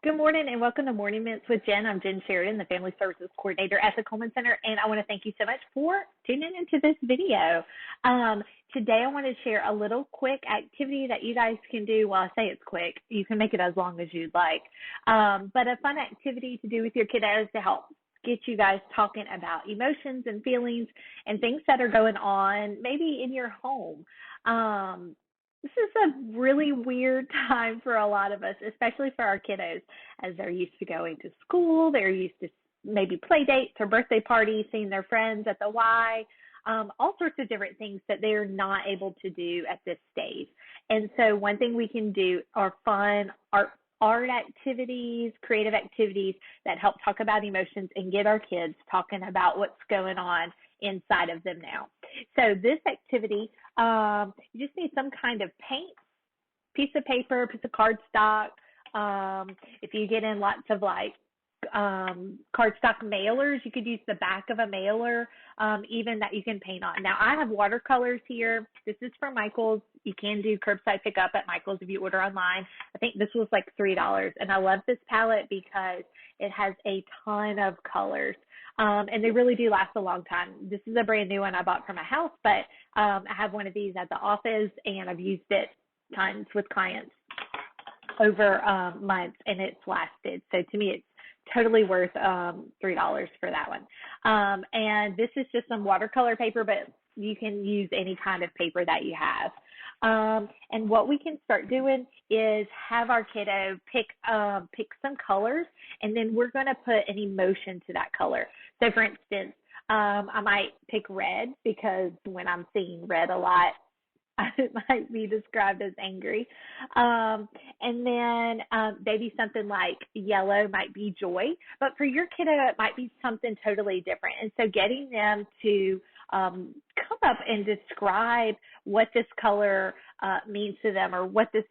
Good morning and welcome to Morning Minutes with Jen. I'm Jen Sheridan, the Family Services Coordinator at the Coleman Center, and I want to thank you so much for tuning into this video. Today I want to share a little quick activity that you guys can do. Well, I say it's quick. You can make it as long as you'd like, but a fun activity to do with your kiddos to help get you guys talking about emotions and feelings and things that are going on maybe in your home. This is a really weird time for a lot of us, especially for our kiddos, as they're used to going to school, they're used to maybe play dates or birthday parties, seeing their friends at the Y, all sorts of different things that they're not able to do at this stage. And so one thing we can do are fun art activities, creative activities that help talk about emotions and get our kids talking about what's going on inside of them now. So this activity, you just need some kind of paint, piece of paper, piece of cardstock. If you get in lots of cardstock mailers, you could use the back of a mailer, even that you can paint on. Now I have watercolors here. This is from Michael's. You can do curbside pickup at Michael's if you order online. I think this was like $3, and I love this palette because it has a ton of colors. And they really do last a long time. This is a brand new one I bought for my house, but I have one of these at the office, and I've used it tons with clients over months, and it's lasted. So to me, it's totally worth $3 for that one. And this is just some watercolor paper, but you can use any kind of paper that you have. And what we can start doing is have our kiddo pick some colors, and then we're going to put an emotion to that color. So for instance, I might pick red because when I'm seeing red a lot, it might be described as angry. And then maybe something like yellow might be joy, but for your kiddo, it might be something totally different. And so getting them to come up and describe what this color means to them, or what this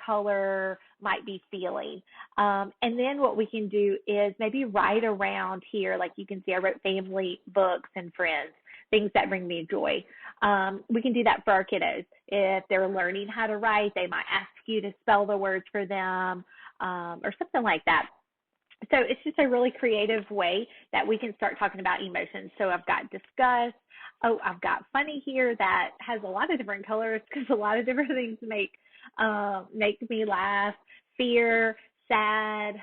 color might be feeling. And then what we can do is maybe write around here, like you can see I wrote family, books, and friends, things that bring me joy. We can do that for our kiddos. If they're learning how to write, they might ask you to spell the words for them, or something like that. So it's just a really creative way that we can start talking about emotions. So I've got disgust. Oh, I've got funny here that has a lot of different colors because a lot of different things make me laugh. Fear, sad,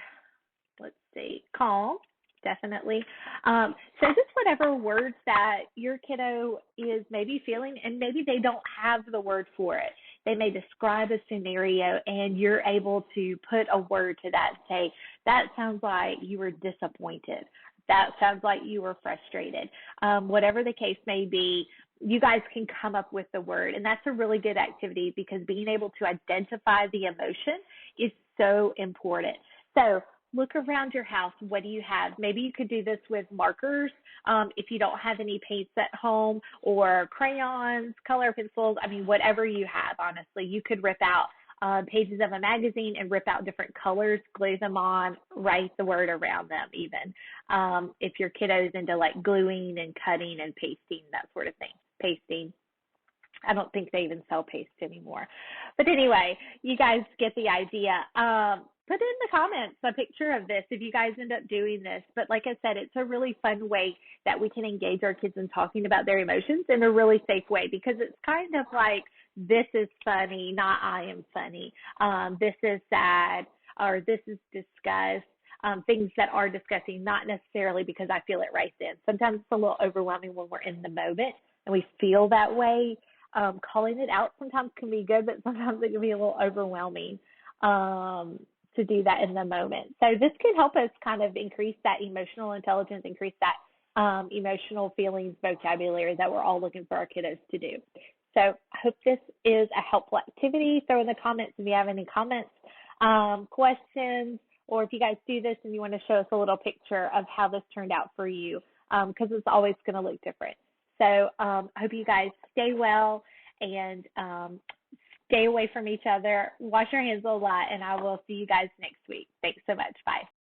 let's see, calm, definitely. So just whatever words that your kiddo is maybe feeling, and maybe they don't have the word for it. They may describe a scenario, and you're able to put a word to that. Say, that sounds like you were disappointed. That sounds like you were frustrated. Whatever the case may be, you guys can come up with the word. And that's a really good activity because being able to identify the emotion is so important. So look around your house. What do you have? Maybe you could do this with markers if you don't have any paints at home, or crayons, color pencils. I mean, whatever you have, honestly. You could rip out pages of a magazine and rip out different colors, glue them on, write the word around them even. If your kiddo's into like gluing and cutting and pasting, that sort of thing. Pasting. I don't think they even sell paste anymore. But anyway, you guys get the idea. Put in the comments a picture of this if you guys end up doing this. But like I said, it's a really fun way that we can engage our kids in talking about their emotions in a really safe way, because it's kind of like, this is funny, not I am funny. This is sad, or this is disgust. Things that are disgusting, not necessarily because I feel it right then. Sometimes it's a little overwhelming when we're in the moment and we feel that way. Calling it out sometimes can be good, but sometimes it can be a little overwhelming to do that in the moment. So this could help us kind of increase that emotional intelligence, increase that emotional feelings vocabulary that we're all looking for our kiddos to do. So I hope this is a helpful activity. Throw in the comments if you have any comments, questions, or if you guys do this and you want to show us a little picture of how this turned out for you, because it's always going to look different. So I hope you guys stay well and stay away from each other. Wash your hands a lot, and I will see you guys next week. Thanks so much. Bye.